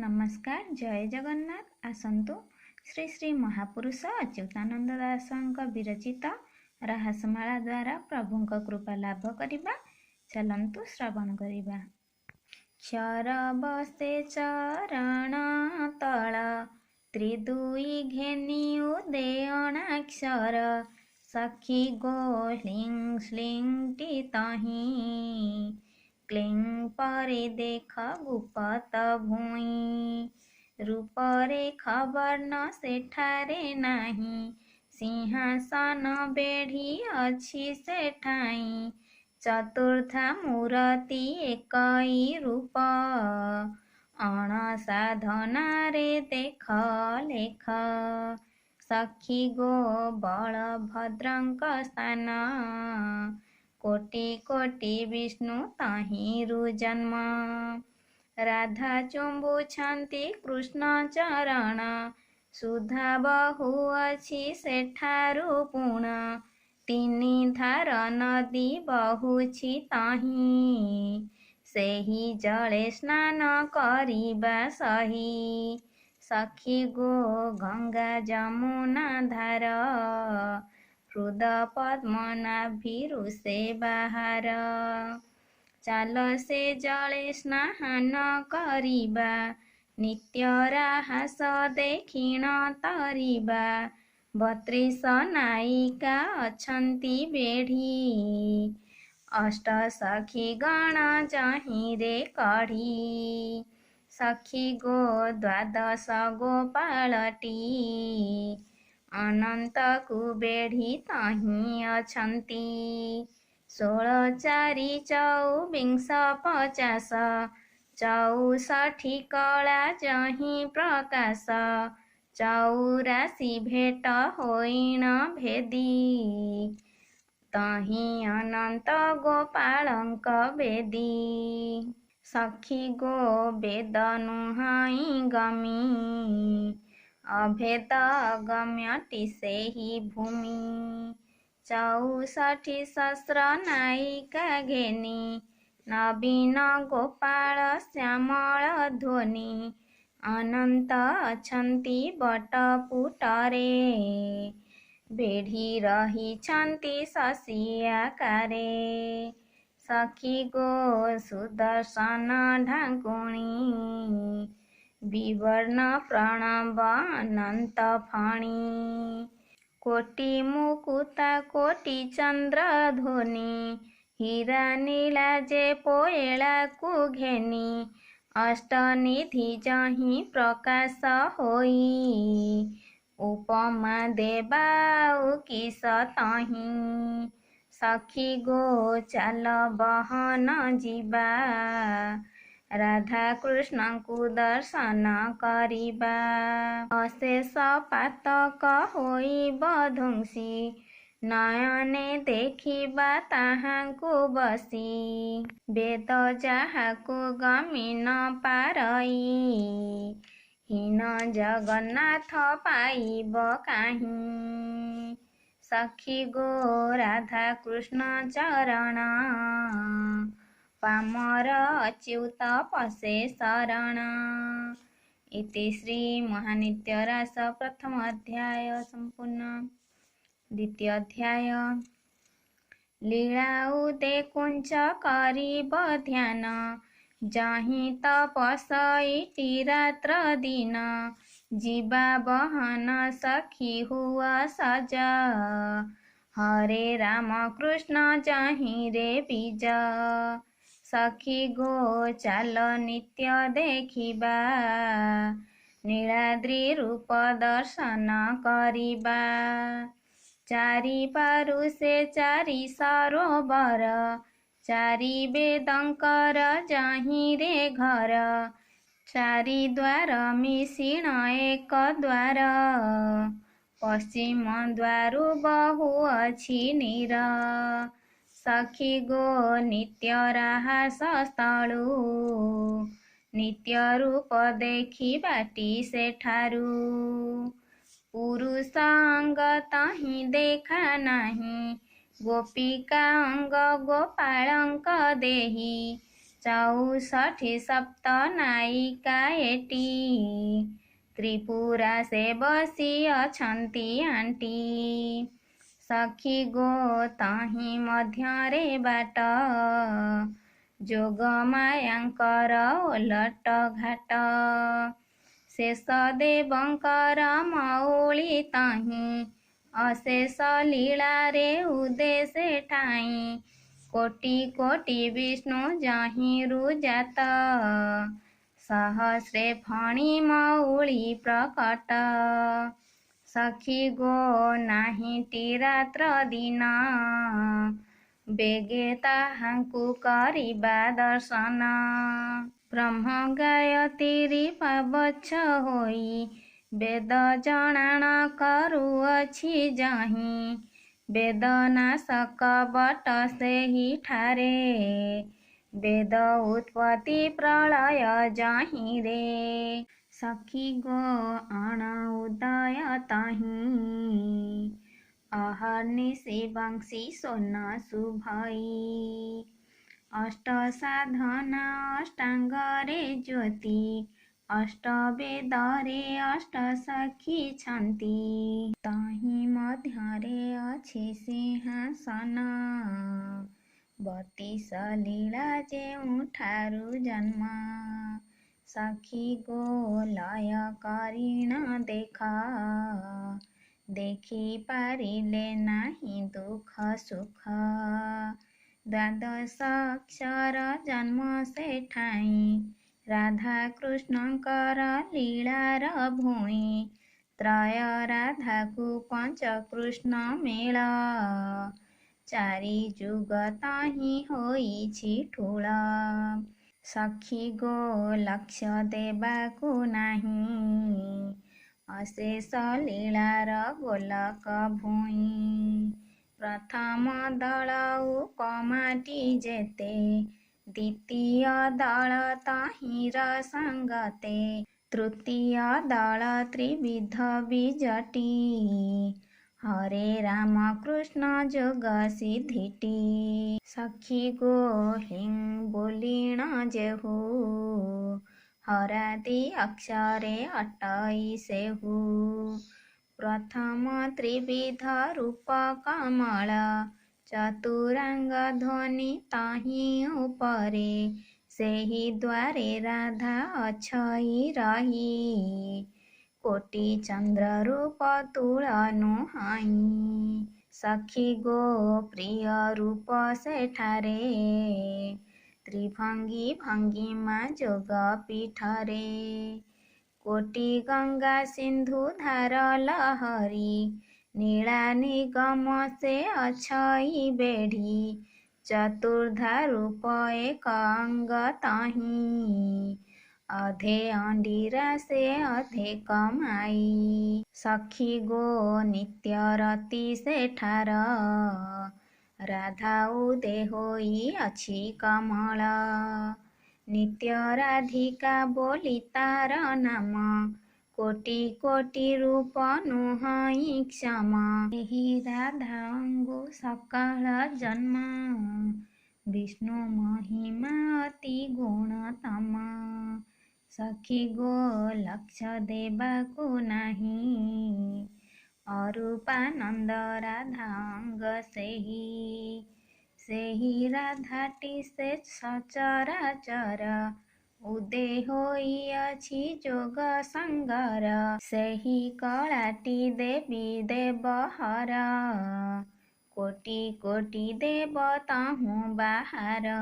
नमस्कार जय जगन्नाथ आसन्तु श्री श्री महापुरुष अच्युतानंद दासଙ୍କ विरचित रहस्यमाला द्वारा प्रभुଙ୍କ कृपा लाभ करिबा। चलन्तु श्रवण करिबा। क्षर बसे चरण तळ त्रिदुई घेनी उदेयणाक्षर सखी गो ह्लिंग श्लिंग टी तही क्लिंग परे देख गुपत भुई रूपरे खबर न सेठारे नाही सिंहासन बेढ़ी अछि सेठाई चतुर्था मूर्ति एकई रूप अणसाधनारे देख लेख सखी गो बलभद्रंक स्थान कोटि कोटि विष्णु ताहिरु जन्म राधा चुंबुछंती कृष्ण चरण सुधा बहु अछि सेठारु पुण तीनि धार नदी बहुछि ताहि सेहि जले स्नान करिबा सही सखी गो गंगा जमुना धार हृद पद्मनाभिरु से बाहर चाल से जले स्नान करिबा नित्य राहास देखिण तरिबा 32 नायिका अछंती बेढ़ी अष्ट सखी गण जहिरे कढ़ी सखी गो 12 गोपालटी अनंत कुबेढ़ी तही अछंती 16 4 24 50 64 कला जही प्रकाश 84 भेट होइन भेदी तही अनंत गोपालंक बेदी सखी गो वेद नुहाई गमी अभेद अगम्यटी सेहि भूमि 64 सहस्र नायिका घेनी नवीन गोपाल श्यामल ध्वनि अनंत अछंती बटपुटरे बेढ़ी रहिछंती शशियाकारे सखी गो सुदर्शन ढाकुणी विवर्ण प्रणव अनंत फणी कोटि मुकुता कोटि चंद्र ध्वनि हीरा नीला जे पोएला कु घेनी अष्टनिधि जही प्रकाश होई उपमा देबा किस तही सखी गो चाल बहन जीवा राधा कृष्ण को दर्शन करिबा अशेष पातक होइब ध्वंसी नयने देखिबा ताहाको बसी वेद जाहाको गमी न पारई हीन जगन्नाथ पाइब काहीं सखी गो राधा कृष्ण चरण पामर अच्युत पसे शरण इति श्री महानित्य रास प्रथम अध्याय संपूर्ण। द्वितीय अध्याय लीला उदे कुंच करिब ध्यान जही तपसई रात्र दिन जीवा बहन सखी हुआ सजा हरे राम कृष्ण जही रे बीज सखी गो चाल नित्य देखिबा नीलाद्रि रूप दर्शन करिबा चारि पारु से चारि सरोवर चारि वेदंकर जही रे घर चारि द्वार मिशिण एक द्वार पश्चिम द्वारु बहु अछि नीर सखी गो नित्य राहास स्थळु नित्य रूप देखि बाटी सेठारु पुरुष अंग तही देखा नाही गोपिका अंग गोपालंक देही ଚଉଷଠି ସପ୍ତ ନାୟିକା ଏଟି ତ୍ରିପୁରା ସେ ବସି ଅଛନ୍ତି ଆଣ୍ଟି। ସଖୀ ଗୋ ତହିଁ ମଧ୍ୟରେ ବାଟ ଯୋଗ ମାୟାଙ୍କର ଓଲଟ ଘାଟ। ଶେଷ ଦେବଙ୍କର ମଉଳି ତହିଁ ଅଶେଷ ଲୀଳାରେ ଉଦେଶେ ଠାଇଁ। କୋଟି କୋଟି ବିଷ୍ଣୁ ଯହିଁରୁ ଜାତ ସହସ୍ରେ ଫଣି ମଉଳି ପ୍ରକଟ। ସଖୀ ଗୋ ନାହିଁଟି ରାତ୍ର ଦିନ ବେଗେ ତାହାଙ୍କୁ କରିବା ଦର୍ଶନ। ବ୍ରହ୍ମ ଗାୟତ୍ରୀ ପାବଚ୍ଛ ହୋଇ ବେଦ ଜଣାଣ କରୁଅଛି ଯହିଁ। ବେଦନାଶକ ବଟ ସେହିଠାରେ ବେଦ ଉତ୍ପତ୍ତି ପ୍ରଳୟ ଯହିଁରେ। ସଖୀ ଗୋ ଅଣ ଉଦୟ ତହିଁ ଅହର୍ନିଶି ବଂଶୀ ସ୍ୱନ ଶୁଭଇ। ଅଷ୍ଟ ସାଧନା ଅଷ୍ଟାଙ୍ଗରେ ଜ୍ୟୋତି ଅଷ୍ଟ ବେଦରେ ଅଷ୍ଟ ସଖୀଛନ୍ତି। ତହିଁ ମଧ୍ୟରେ ଅଛି ସିଂହାସନ ବତିଶ ଲୀଳା ଯେଉଁଠାରୁ ଜନ୍ମ। ସଖୀ ଗୋ ଲୟ କରିଣ ଦେଖ ଦେଖି ପାରିଲେ ନାହିଁ ଦୁଃଖ ସୁଖ। ଦ୍ୱାଦଶ ଅକ୍ଷର ଜନ୍ମ ସେଠାଇଁ ରାଧା କୃଷ୍ଣଙ୍କର ଲୀଳାର ଭୂଇଁ। ତ୍ରୟ ରାଧାକୁ ପଞ୍ଚ କୃଷ୍ଣ ମେଳ ଚାରି ଯୁଗ ତହିଁ ହୋଇଛି ଠୁଳ। ସଖୀ ଗୋ ଲକ୍ଷ୍ୟ ଦେବାକୁ ନାହିଁ ଅଶେଷ ଲୀଳାର ଗୋଲକ ଭୂଇଁ। ପ୍ରଥମ ଦଳ ଉପମାଟି ଯେତେ ଦ୍ୱିତୀୟ ଦଳ ତହିଁର ସଙ୍ଗତେ ତୃତୀୟ ଦଳ ତ୍ରିବିଧ ବୀଜଟି ହରେ ରାମ କୃଷ୍ଣ ଯୋଗ ସିଦ୍ଧିଟି। ସଖୀ ଗୋ ହିଂ ବୋଲିଣ ଯେହୁ ହରାଦି ଅକ୍ଷରେ ଅଟଇ ସେହୁ। ପ୍ରଥମ ତ୍ରିବିଧ ରୂପ କମଳ ଚତୁରାଙ୍ଗ ଧ୍ୱନି ତହିଁ ଉପରେ ସେହି ଦ୍ୱାରେ ରାଧା ଅଛଇ ରହି। କୋଟି ଚନ୍ଦ୍ର ରୂପ ତୁଳନୁ ହଇଁ। ସଖୀ ଗୋ ପ୍ରିୟ ରୂପ ସେଠାରେ ତ୍ରିଭଙ୍ଗୀ ଭଙ୍ଗିମା ଯୋଗ ପୀଠରେ। କୋଟି ଗଙ୍ଗା ସିନ୍ଧୁ ଧାର ଲହରୀ ନୀଳା ନିଗମ ସେ ଅଛଇ ବେଢ଼ି। ଚତୁର୍ଦ୍ଧା ରୂପ ଏକ ଅଙ୍ଗ ତହିଁ ଅଧେ ଅଣ୍ଡିରା ସେ ଅଧେ କମାଇ। ସଖୀ ଗୋ ନିତ୍ୟ ରତି ସେଠାର ରାଧା ଉଦେ ହୋଇ ଅଛି କମଳ। ନିତ୍ୟ ରାଧିକା ବୋଲି ତାର ନାମ କୋଟି କୋଟି ରୂପ ନୁହଁଇ କ୍ଷମ। ଏହି ରାଧା ଅଙ୍ଗୁ ସକଳ ଜନ୍ମ ବିଷ୍ଣୁ ମହିମା ଅତି ଗୁଣତମ। ସଖୀ ଗୋ ଲକ୍ଷ୍ୟ ଦେବାକୁ ନାହିଁ ଅରୂପାନନ୍ଦ ରାଧା ଅଙ୍ଗ ସେହି। ସେହି ରାଧାଟି ସେ ସଚରାଚର ଉଦେ ହୋଇଅଛି ଯୋଗ ସାଙ୍ଗର। ସେହି କଳାଟି ଦେବୀ ଦେବହର କୋଟି କୋଟି ଦେବ ତହୁଁ ବାହାର।